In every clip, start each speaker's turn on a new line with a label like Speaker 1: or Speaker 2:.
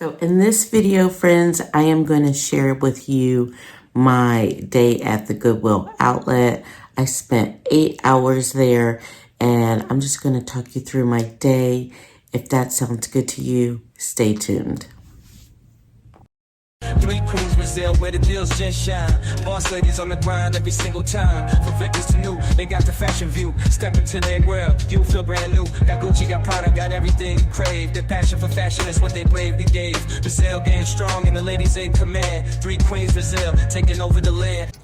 Speaker 1: So in this video, friends, I am going to share with you my day at the Goodwill Outlet. I spent 8 hours there, and I'm just going to talk you through my day. If that sounds good to you, stay tuned.
Speaker 2: Three queens, Resale, where the deals just shine. Boss ladies on the grind every single time. From victims to new, they got the fashion view. Step into their world, you feel brand new. Got Gucci, got Prada, got everything you crave. Their passion for fashion is what they bravely gave. Resale game strong and the ladies in command. Three queens, Resale, taking over the land.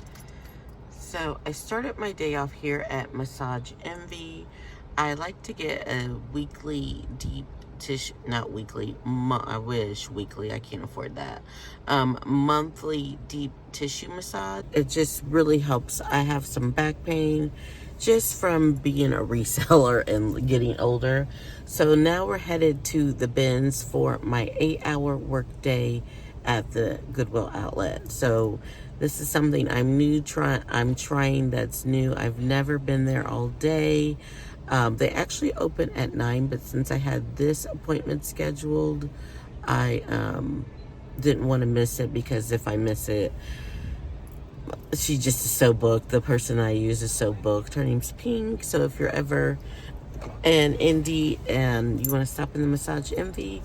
Speaker 1: So I started my day off here at Massage Envy. I like to get a weekly deep tissue, not weekly, I wish weekly, I can't afford that. Monthly deep tissue massage. It just really helps. I have some back pain just from being a reseller and getting older. So now we're headed to the bins for my 8-hour work day at the Goodwill Outlet. So this is something I'm trying that's new. I've never been there all day. They actually open at 9, but since I had this appointment scheduled, I didn't want to miss it, because if I miss it, she just is so booked. The person I use is so booked. Her name's Pink. So if you're ever in Indy and you want to stop in the Massage Envy,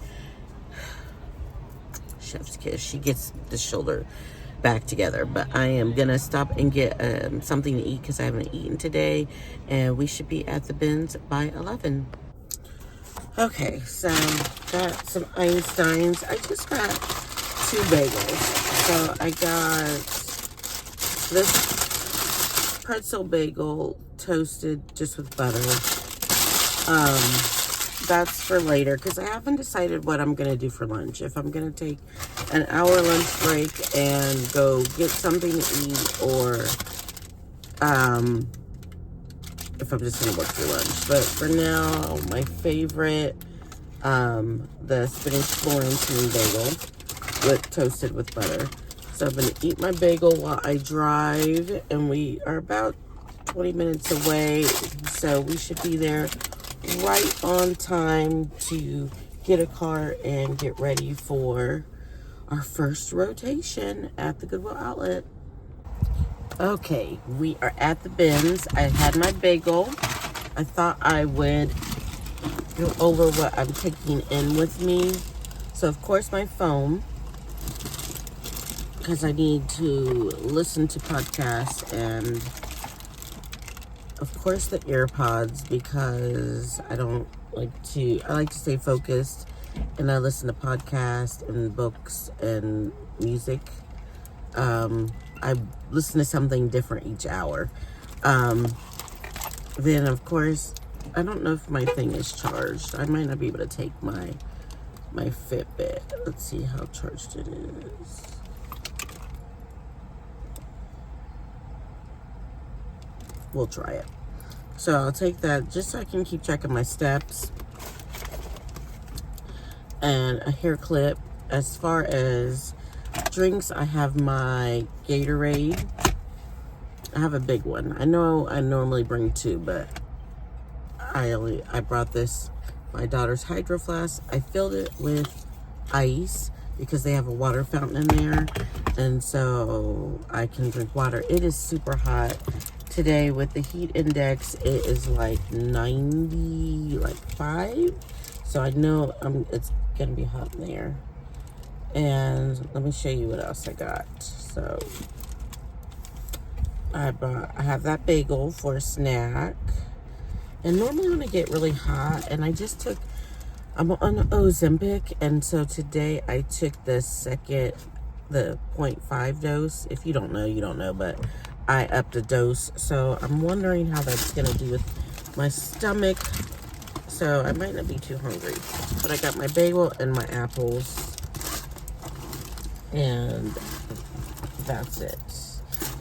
Speaker 1: chef's kiss, she gets the shoulder back together. But I am gonna stop and get something to eat, because I haven't eaten today, and we should be at the bins by 11. Okay, so got some Einsteins. I just got 2 bagels. So I got this pretzel bagel toasted just with butter. That's for later, because I haven't decided what I'm going to do for lunch. If I'm going to take an hour lunch break and go get something to eat, or if I'm just going to work through lunch. But for now, my favorite, the spinach Florentine bagel toasted with butter. So I'm going to eat my bagel while I drive, and we are about 20 minutes away, so we should be there right on time to get a car and get ready for our first rotation at the Goodwill Outlet. Okay, we are at the bins. I had my bagel. I thought I would go over what I'm taking in with me. So of course my phone, because I need to listen to podcasts, and of course the AirPods, because I like to stay focused, and I listen to podcasts and books and music. I listen to something different each hour. Then of course, I don't know if my thing is charged. I might not be able to take my Fitbit. Let's see how charged it is. We'll try it. So I'll take that just so I can keep track of my steps. And a hair clip. As far as drinks, I have my Gatorade. I have a big one. I know I normally bring 2, but I brought this, my daughter's Hydro Flask. I filled it with ice because they have a water fountain in there, and so I can drink water. It is super hot today with the heat index. It is like 95, so I know it's gonna be hot in there. And let me show you what else I got. So I have that bagel for a snack. And normally when I get really hot, and I'm on Ozempic, and so today I took the 0.5 dose. If you don't know, you don't know, but I upped a dose. So I'm wondering how that's gonna do with my stomach. So I might not be too hungry. But I got my bagel and my apples. And that's it.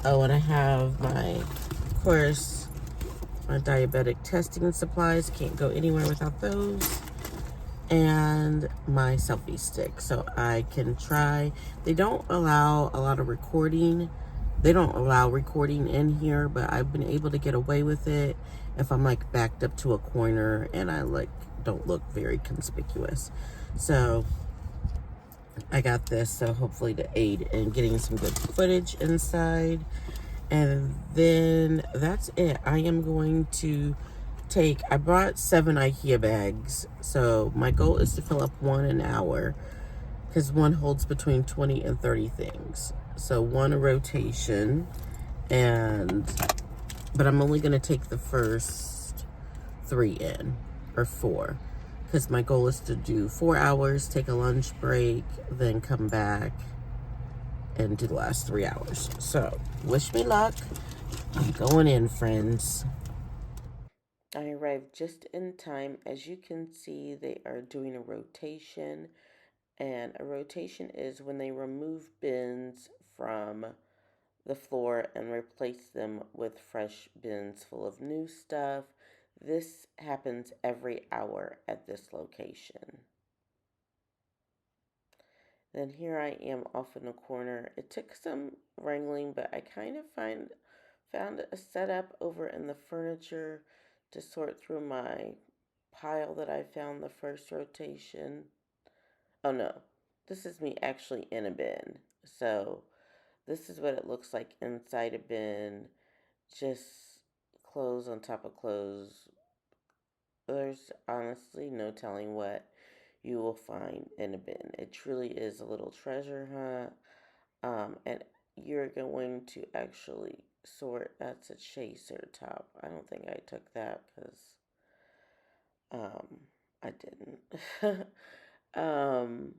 Speaker 1: Oh, and I have of course, my diabetic testing supplies. Can't go anywhere without those. And my selfie stick, so I can try. They don't allow a lot of recording. They don't allow recording in here, but I've been able to get away with it if I'm like backed up to a corner and I don't look very conspicuous. So I got this, so hopefully to aid in getting some good footage inside. And then that's it. I am going to I brought 7 IKEA bags. So my goal is to fill up one an hour because one holds between 20 and 30 things. So one a rotation. But I'm only going to take the first 3 in, or 4. Because my goal is to do 4 hours, take a lunch break, then come back and do the last 3 hours. So, wish me luck. I'm going in, friends. I arrived just in time. As you can see, they are doing a rotation. And a rotation is when they remove bins from the floor and replace them with fresh bins full of new stuff. This happens every hour at this location. Then here I am off in the corner. It took some wrangling, but I kind of found a setup over in the furniture to sort through my pile that I found the first rotation. Oh no, this is me actually in a bin. So this is what it looks like inside a bin. Just clothes on top of clothes. There's honestly no telling what you will find in a bin. It truly is a little treasure hunt. And you're going to actually sort. That's a chaser top. I don't think I took that because I didn't. um,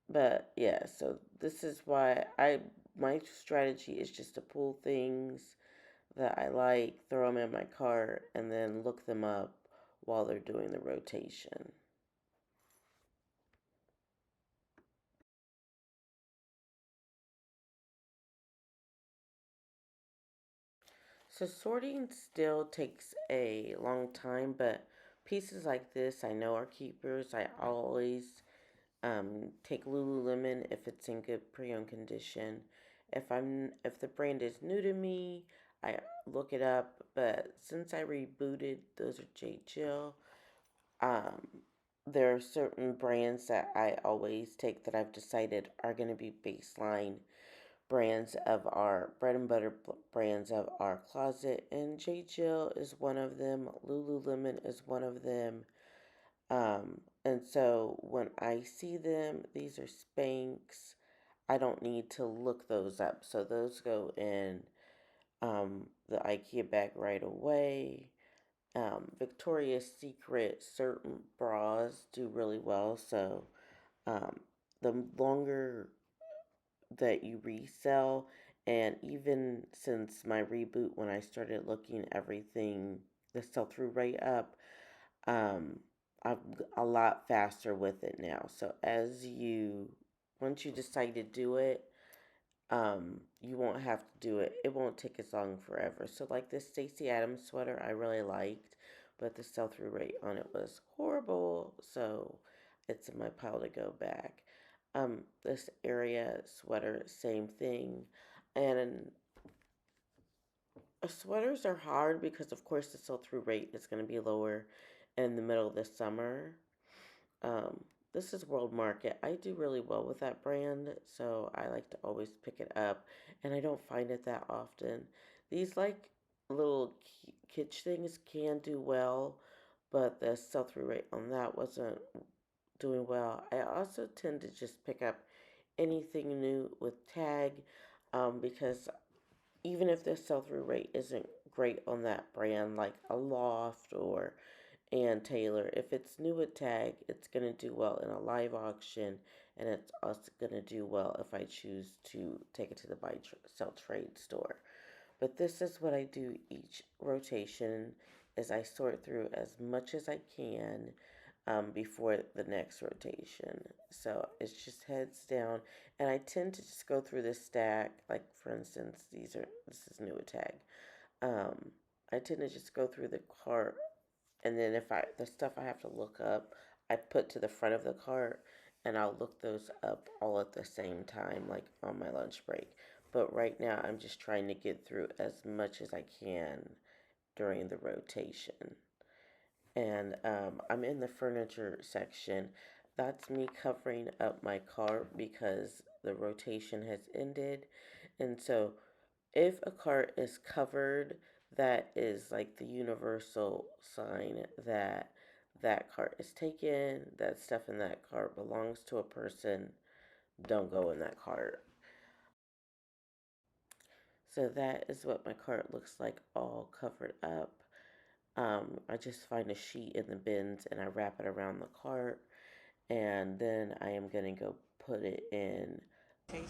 Speaker 1: but yeah, so this is why my strategy is just to pull things that I like, throw them in my cart, and then look them up while they're doing the rotation. So sorting still takes a long time, but pieces like this I know are keepers. I always take Lululemon if it's in good pre-owned condition. If the brand is new to me, I look it up. But since I rebooted, those are J. Jill. Um, there are certain brands that I always take that I've decided are going to be baseline brands of our bread and butter brands of our closet, and J. Jill is one of them. Lululemon is one of them. And so when I see them, these are Spanx. I don't need to look those up. So those go in the IKEA bag right away. Victoria's Secret, certain bras do really well. So um, the longer that you resell, and even since my reboot, when I started looking everything, the sell through rate up, um, I'm a lot faster with it now. So once you decide to do it, you won't have to do it. It won't take as long forever. So like this Stacey Adams sweater, I really liked, but the sell through rate on it was horrible. So it's in my pile to go back. This area sweater, same thing, and sweaters are hard because, of course, the sell through rate is going to be lower in the middle of the summer. Um, this is World Market. I do really well with that brand, so I like to always pick it up, and I don't find it that often. These like little kitsch things can do well, but the sell through rate on that wasn't doing well. I also tend to just pick up anything new with tag because even if the sell through rate isn't great on that brand, like a Loft or Ann Taylor, if it's new with tag, it's going to do well in a live auction, and it's also going to do well if I choose to take it to the sell trade store. But this is what I do each rotation is I sort through as much as I can before the next rotation. So it's just heads down, and I tend to just go through this stack. Like for instance, this is new tag. Um, I tend to just go through the cart, and then if the stuff I have to look up, I put to the front of the cart, and I'll look those up all at the same time, like on my lunch break. But right now, I'm just trying to get through as much as I can during the rotation. And I'm in the furniture section. That's me covering up my cart because the rotation has ended. And so if a cart is covered, that is like the universal sign that that cart is taken, that stuff in that cart belongs to a person. Don't go in that cart. So that is what my cart looks like, all covered up. I just find a sheet in the bins and I wrap it around the cart, and then I am going to go put it in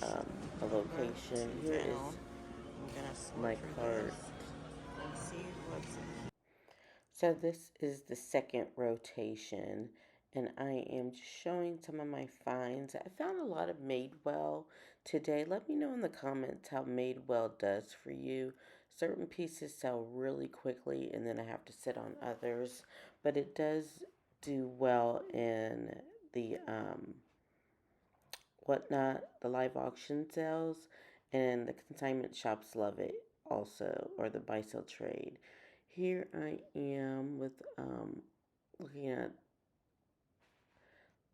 Speaker 1: a location. Here is my cart. So this is the second rotation, and I am just showing some of my finds. I found a lot of Madewell today. Let me know in the comments how Madewell does for you. Certain pieces sell really quickly, and then I have to sit on others, but it does do well in the whatnot, the live auction sales, and the consignment shops love it also, or the buy sell trade. Here I am with looking at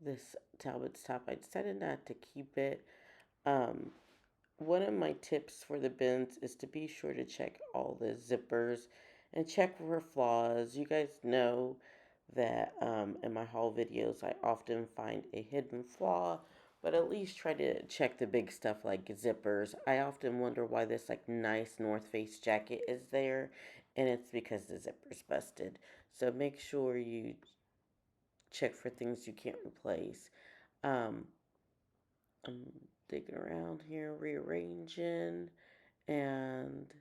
Speaker 1: this Talbot's top. I decided not to keep it. Um, One of my tips for the bins is to be sure to check all the zippers and check for flaws. You guys know that in my haul videos, I often find a hidden flaw, but at least try to check the big stuff like zippers. I often wonder why this like nice North Face jacket is there, and it's because the zipper's busted. So make sure you check for things you can't replace. Um, I'm digging around here, rearranging, and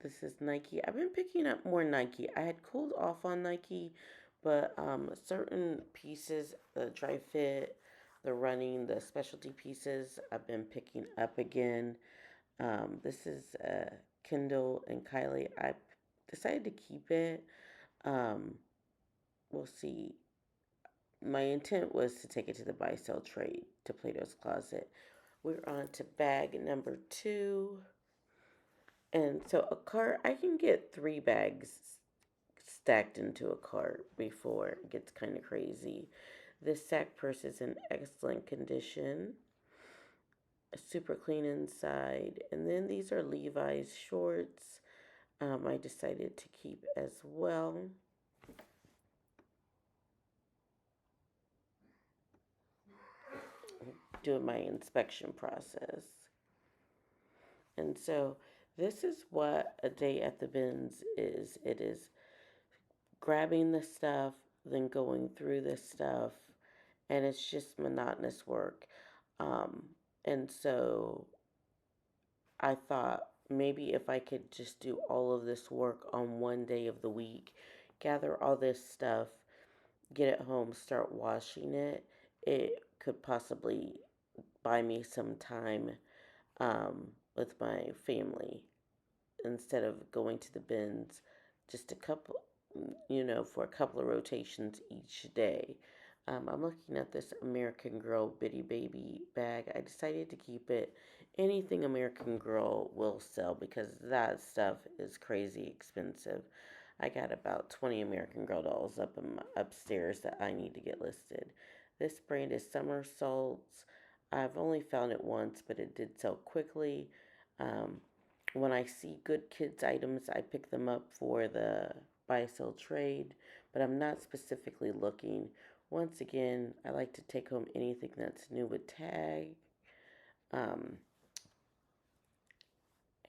Speaker 1: this is Nike. I've been picking up more Nike. I had cooled off on Nike, but certain pieces, the dry fit, the running, the specialty pieces, I've been picking up again. This is Kendall and Kylie. I decided to keep it. Um, we'll see. My intent was to take it to the buy sell trade to Plato's Closet. We're on to bag number 2. And so a cart, I can get 3 bags stacked into a cart before it gets kind of crazy. This sack purse is in excellent condition, super clean inside. And then these are Levi's shorts. I decided to keep as well. Doing my inspection process. And so this is what a day at the bins is. It is grabbing the stuff, then going through this stuff, and it's just monotonous work. And so I thought maybe if I could just do all of this work on one day of the week, gather all this stuff, get it home, start washing it, it could possibly buy me some time with my family instead of going to the bins just a couple, for a couple of rotations each day. I'm looking at this American Girl Bitty Baby bag. I decided to keep it. Anything American Girl will sell because that stuff is crazy expensive. I got about 20 American Girl dolls up in upstairs that I need to get listed. This brand is Somersaults. I've only found it once, but it did sell quickly. When I see good kids items, I pick them up for the buy sell trade, but I'm not specifically looking. Once again, I like to take home anything that's new with tag.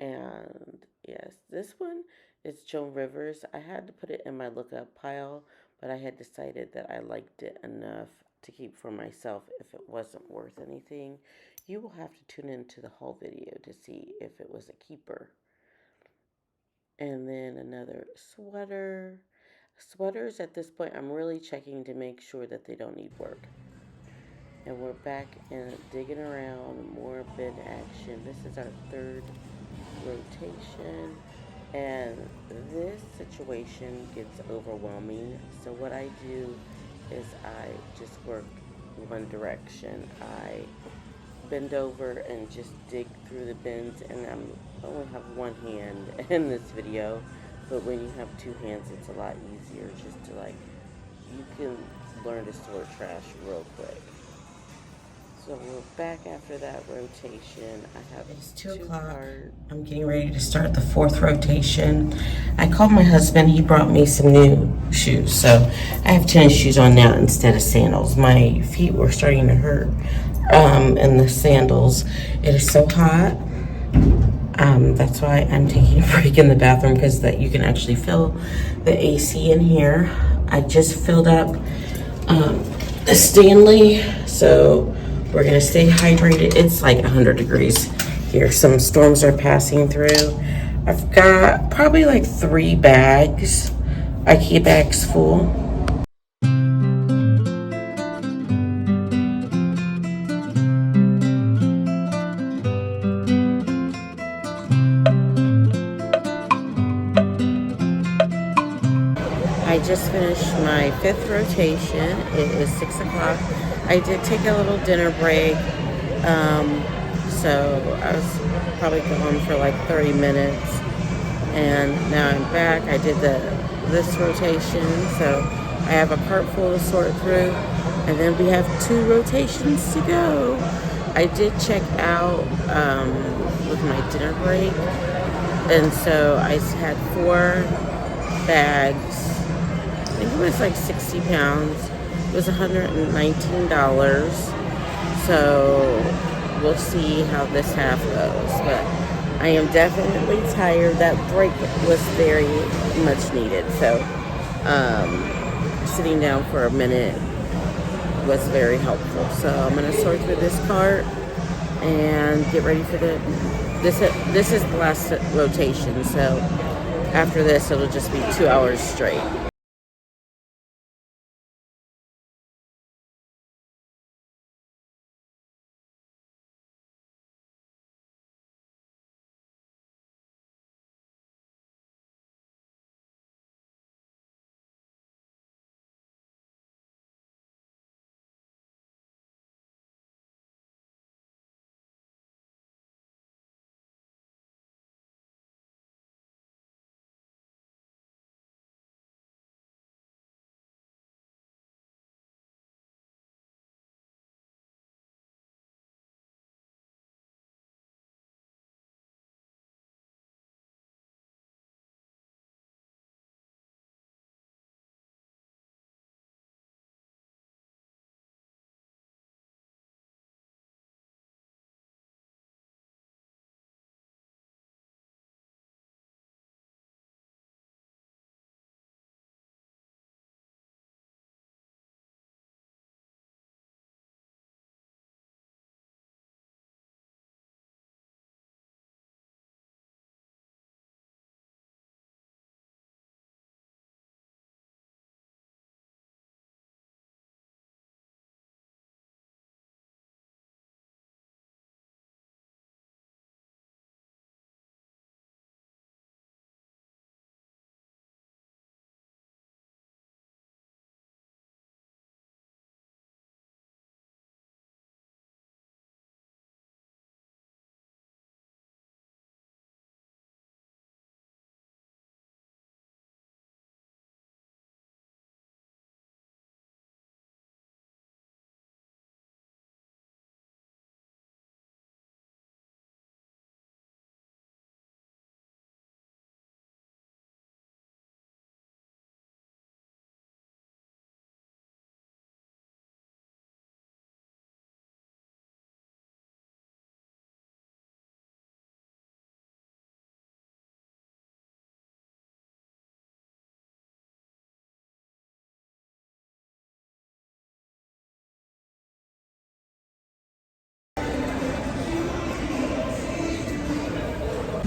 Speaker 1: And yes, this one is Joan Rivers. I had to put it in my lookup pile, but I had decided that I liked it enough to keep for myself if it wasn't worth anything. You will have to tune into the whole video to see if it was a keeper. And then another sweater. Sweaters at this point, I'm really checking to make sure that they don't need work. And we're back and digging around, more bin action. This is our third rotation, and this situation gets overwhelming. So what I do is I just work one direction. I bend over and just dig through the bins, and I only have one hand in this video, but when you have two hands it's a lot easier just to you can learn to sort trash real quick. So we're back after that rotation. It's 2 o'clock. I'm getting ready to start the 4th rotation. I called my husband. He brought me some new shoes. So I have tennis shoes on now instead of sandals. My feet were starting to hurt in the sandals. It is so hot. That's why I'm taking a break in the bathroom, because that you can actually feel the AC in here. I just filled up the Stanley, so we're gonna stay hydrated. It's like 100 degrees here. Some storms are passing through. I've got probably like 3 bags, IKEA bags full. I just finished my 5th rotation. It is 6 o'clock. I did take a little dinner break. So I was probably gone for like 30 minutes. And now I'm back. I did this rotation. So I have a cart full to sort through. And then we have 2 rotations to go. I did check out with my dinner break. And so I had 4 bags. I think it was like 60 pounds. It was $119. So we'll see how this half goes. But I am definitely tired. That break was very much needed. So sitting down for a minute was very helpful. So I'm going to sort through this cart and get ready for this is the last rotation. So after this, it'll just be 2 hours straight.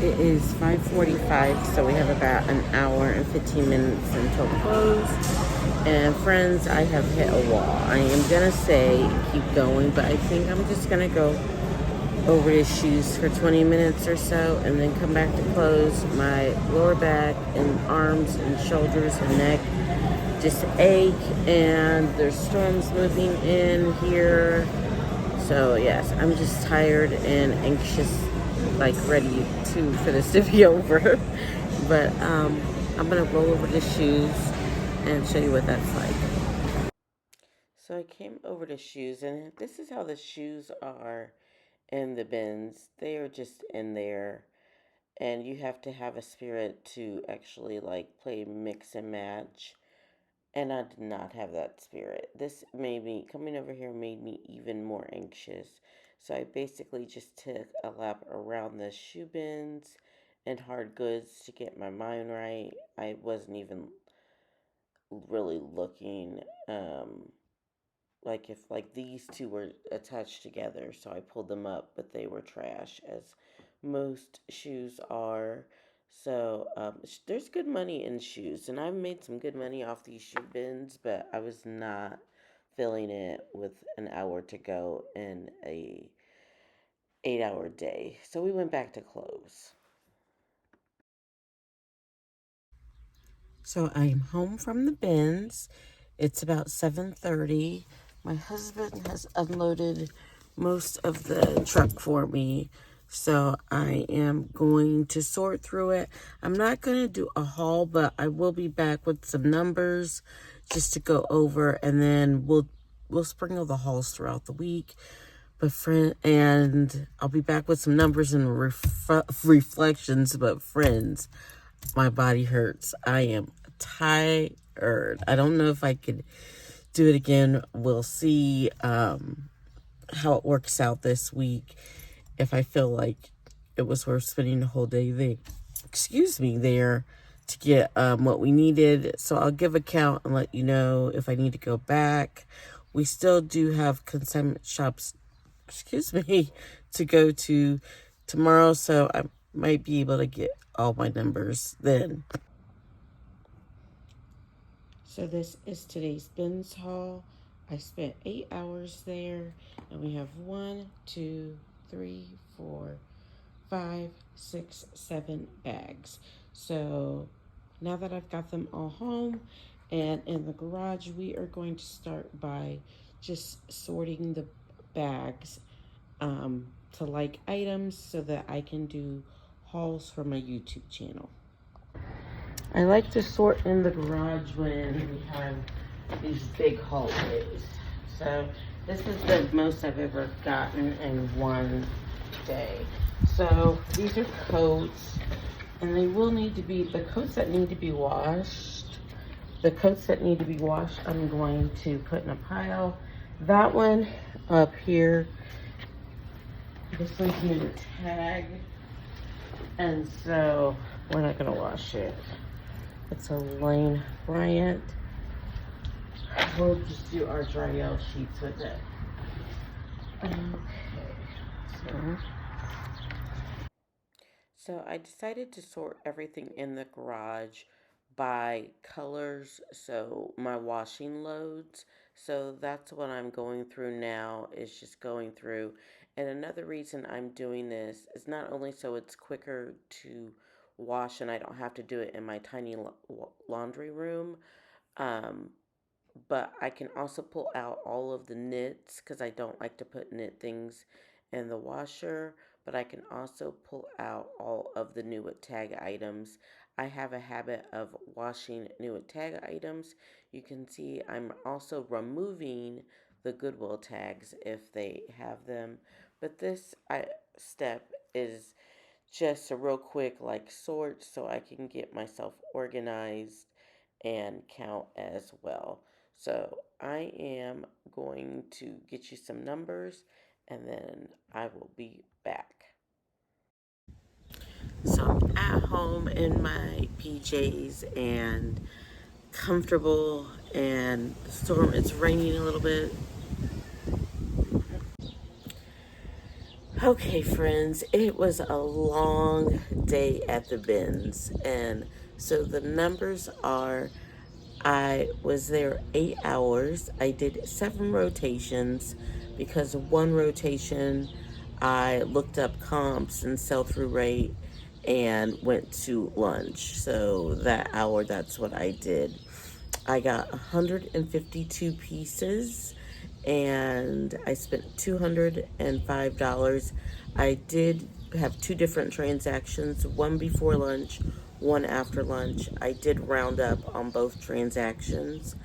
Speaker 1: It is 5:45, so we have about an hour and 15 minutes until close. And friends, I have hit a wall. I am gonna say keep going, but I think I'm just gonna go over the shoes for 20 minutes or so and then come back to close. My lower back and arms and shoulders and neck just ache, and there's storms moving in here. So yes, I'm just tired and anxious, like ready for this to be over. But I'm gonna roll over the shoes and show you what that's like. So I came over to shoes, and this is how the shoes are in the bins. They are just in there, and you have to have a spirit to actually like play mix and match. And I did not have that spirit. This made me, coming over here made me even more anxious. So I basically just took a lap around the shoe bins and hard goods to get my mind right. I wasn't even really looking like if like these two were attached together, so I pulled them up, but they were trash, as most shoes are. So there's good money in shoes, and I've made some good money off these shoe bins, but I was not feeling it with an hour to go in a 8-hour day. So we went back to clothes. So I'm home from the bins. It's about 7:30. My husband has unloaded most of the truck for me. So I am going to sort through it. I'm not going to do a haul, but I will be back with some numbers just to go over, and then we'll sprinkle the hauls throughout the week. But and I'll be back with some numbers and reflections, but friends, my body hurts. I am tired. I don't know if I could do it again. We'll see how it works out this week. If I feel like it was worth spending the whole day there to get what we needed. So I'll give a count and let you know if I need to go back. We still do have consignment shops, to go to tomorrow, so I might be able to get all my numbers then. So this is today's bins haul. I spent 8 hours there, and we have 1, 2, 3, 4, 5, 6, 7 bags. So now that I've got them all home and in the garage, we are going to start by just sorting the bags to like items so that I can do hauls for my YouTube channel. I like to sort in the garage when we have these big hallways. So this is the most I've ever gotten in one day. So these are coats, and they will need to be, the coats that need to be washed, I'm going to put in a pile. That one up here, this one's need a tag, and so we're not gonna wash it. It's a Lane Bryant. We'll just do our dry yellow sheets with it. Okay, so I decided to sort everything in the garage by colors, so my washing loads. So that's what I'm going through now, is just going through. And another reason I'm doing this is not only so it's quicker to wash and I don't have to do it in my tiny laundry room, but I can also pull out all of the knits because I don't like to put knit things in the washer, but I can also pull out all of the new tag items. I have a habit of washing new tag items. You can see I'm also removing the Goodwill tags if they have them, but this step is just a real quick like sort so I can get myself organized and count as well. So I am going to get you some numbers, and then I will be back. So I'm at home in my PJs and comfortable, and the storm, it's raining a little bit. Okay, friends, it was a long day at the bins, and so the numbers are, I was there 8 hours. I did 7 rotations because of one rotation I looked up comps and sell-through rate and went to lunch. So that hour, that's what I did. I got 152 pieces and I spent $205. I did have 2 different transactions, one before lunch, one after lunch. I did round up on both transactions.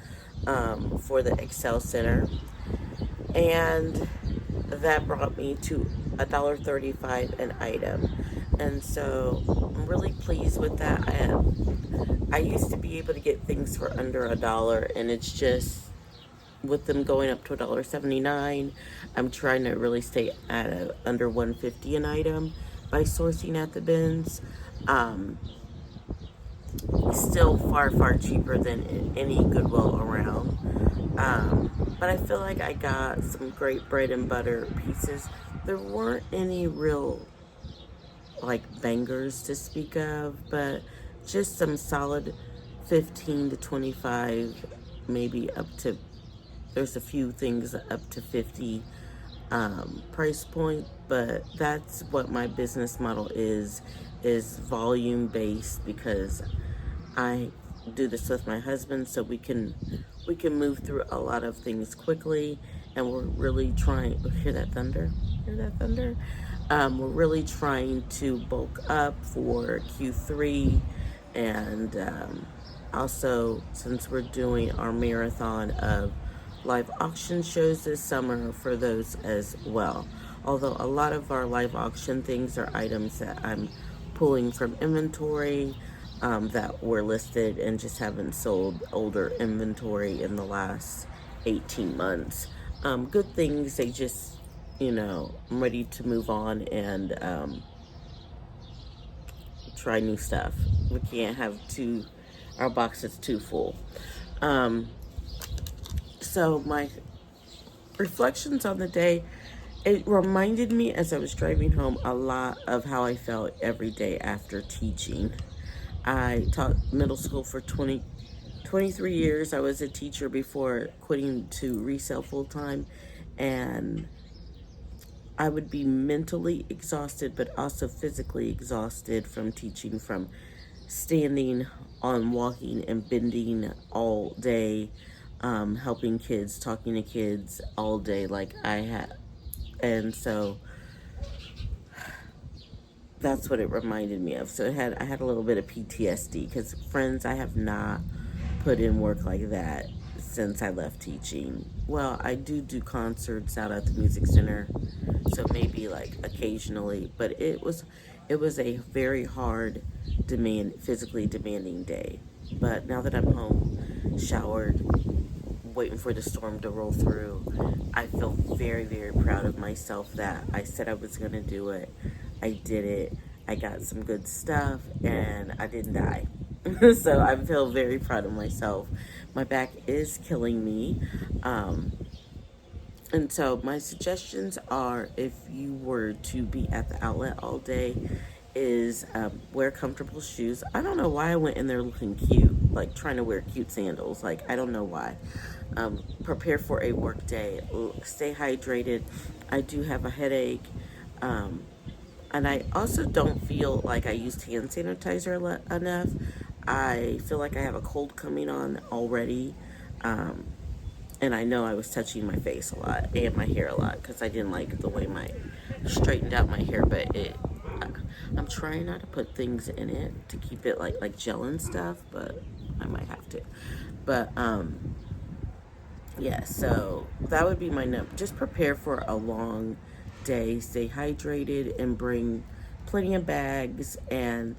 Speaker 1: for the Excel Center, and that brought me to $1.35 an item. And so I'm really pleased with that. I used to be able to get things for under $1, and it's just with them going up to $1.79, I'm trying to really stay at under $1.50 an item by sourcing at the bins. Still far cheaper than any Goodwill around. But I feel like I got some great bread and butter pieces. There weren't any real like bangers to speak of, but just some solid 15 to 25, maybe up to, there's a few things up to 50 price point, but that's what my business model is volume based, because I do this with my husband so we can move through a lot of things quickly, and we're really trying, hear that thunder? Hear that thunder? We're really trying to bulk up for Q3, and also, since we're doing our marathon of live auction shows this summer, for those as well. Although a lot of our live auction things are items that I'm pulling from inventory that were listed and just haven't sold, older inventory in the last 18 months. Good things, they just, I'm ready to move on and try new stuff. We can't have our boxes too full. So my reflections on the day, it reminded me as I was driving home a lot of how I felt every day after teaching. I taught middle school for 23 years. I was a teacher before quitting to resell full-time, and I would be mentally exhausted but also physically exhausted from teaching, from standing on walking and bending all day, helping kids, talking to kids all day like I had. And so that's what it reminded me of. So I had a little bit of PTSD, because friends, I have not put in work like that since I left teaching. Well, I do concerts out at the music center, so maybe like occasionally, but it was a very hard, physically demanding day. But now that I'm home, showered, waiting for the storm to roll through, I feel very, very proud of myself that I said I was going to do it. I did it. I got some good stuff, and I didn't die. So I feel very proud of myself. My back is killing me. And so my suggestions are, if you were to be at the outlet all day, is wear comfortable shoes. I don't know why I went in there looking cute, like trying to wear cute sandals. Like, I don't know why. Prepare for a work day. Stay hydrated. I do have a headache. And I also don't feel like I used hand sanitizer enough. I feel like I have a cold coming on already. And I know I was touching my face a lot and my hair a lot, because I didn't like the way straightened out my hair. But I'm trying not to put things in it to keep it like gel and stuff, but I might have to. But yeah, so that would be my note. Just prepare for a long day. Stay hydrated and bring plenty of bags. And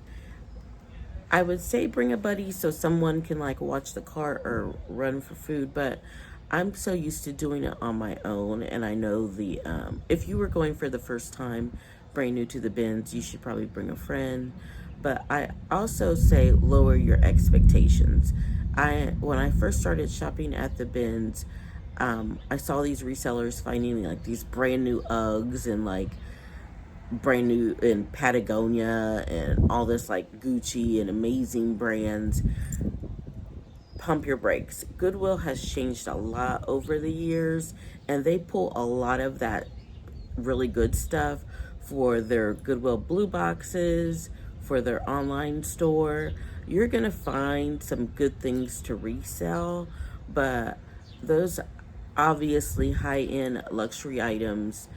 Speaker 1: I would say bring a buddy so someone can like watch the cart or run for food, but I'm so used to doing it on my own. And I know if you were going for the first time, brand new to the bins, you should probably bring a friend. But I also say lower your expectations. When I first started shopping at the bins, I saw these resellers finding like these brand new Uggs and like brand new in Patagonia and all this like Gucci and amazing brands. Pump your brakes. Goodwill has changed a lot over the years, and they pull a lot of that really good stuff for their Goodwill blue boxes, for their online store. You're gonna find some good things to resell, but those obviously high-end luxury items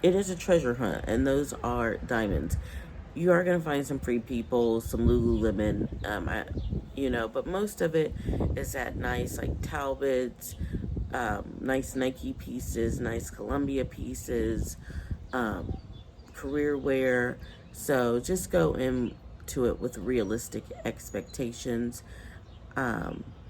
Speaker 1: it is a treasure hunt, and those are diamonds. you are going to find some Free People, some Lululemon, but most of it is at nice, like Talbots, nice Nike pieces, nice Columbia pieces, career wear. So just go into it with realistic expectations.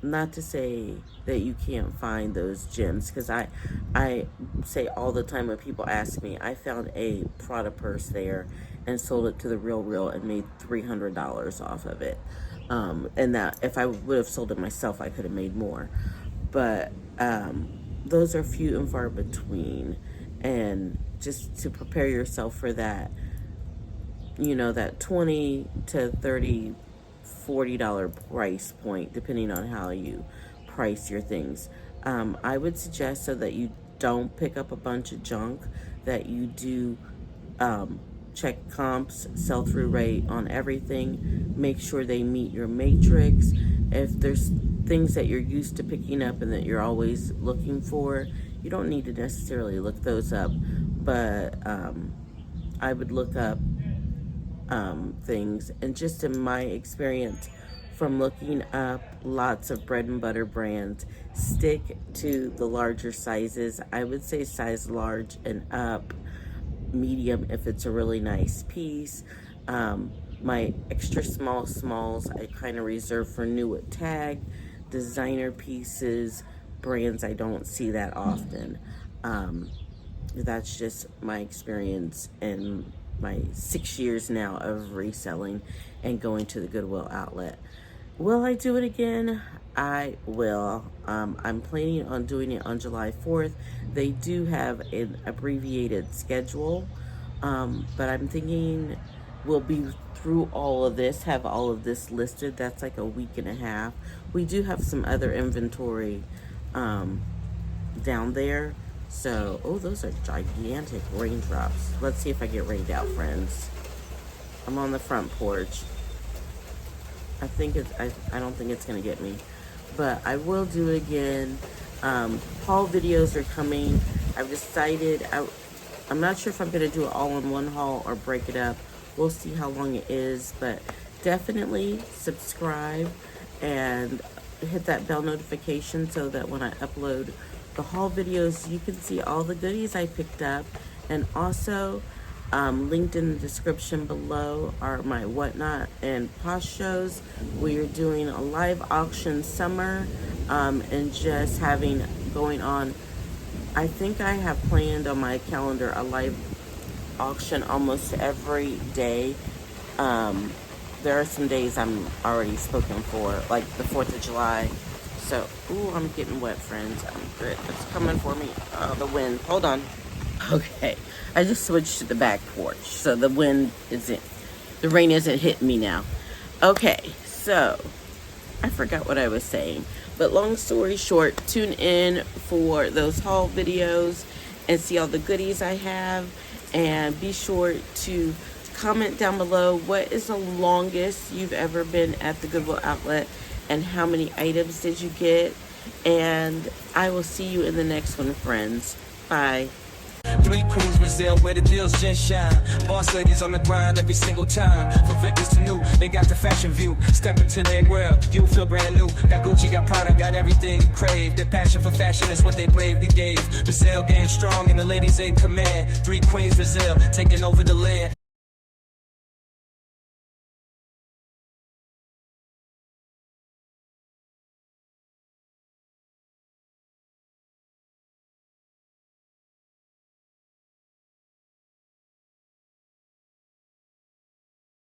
Speaker 1: Not to say that you can't find those gems, because I say all the time when people ask me, I found a Prada purse there and sold it to the Real and made $300 off of it. And that if I would have sold it myself, I could have made more. But those are few and far between. And just to prepare yourself for that, that $20 to $30, $40 price point, depending on how you price your things. I would suggest, so that you don't pick up a bunch of junk, that you do check comps, sell-through rate on everything. Make sure they meet your matrix. If there's things that you're used to picking up and that you're always looking for, you don't need to necessarily look those up, but I would look up things. And just in my experience from looking up lots of bread and butter brands, stick to the larger sizes. I would say size large and up, medium if it's a really nice piece. My extra smalls I kind of reserve for new at tag, designer pieces, brands I don't see that often. That's just my experience in my 6 years now of reselling and going to the Goodwill Outlet. Will I do it again? I will. I'm planning on doing it on July 4th. They do have an abbreviated schedule, but I'm thinking we'll be through all of this, have all of this listed. That's like a week and a half. We do have some other inventory down there. So, oh, those are gigantic raindrops. Let's see if I get rained out, friends. I'm on the front porch. I don't think it's gonna get me, but I will do it again. Haul videos are coming. I've decided, I'm not sure if I'm gonna do it all in one haul or break it up. We'll see how long it is, but definitely subscribe and hit that bell notification so that when I upload the haul videos, you can see all the goodies I picked up. And also, linked in the description below are my Whatnot and Posh shows. We are doing a live auction summer, and just going on. I think I have planned on my calendar a live auction almost every day. There are some days I'm already spoken for, like the 4th of July. So, ooh, I'm getting wet, friends. It's coming for me. The wind. Hold on. Okay. I just switched to the back porch, so the rain isn't hitting me now. Okay, so I forgot what I was saying. But long story short, tune in for those haul videos and see all the goodies I have. And be sure to comment down below, what is the longest you've ever been at the Goodwill Outlet and how many items did you get? And I will see you in the next one, friends. Bye.
Speaker 2: 3 Queens, Resale, where the deals just shine. Boss ladies on the grind every single time. From victims to new, they got the fashion view. Step into their world, you feel brand new. Got Gucci, got Prada, got everything you crave. Their passion for fashion is what they bravely gave. Resale game strong and the ladies in command. 3 Queens, Resale, taking over the land.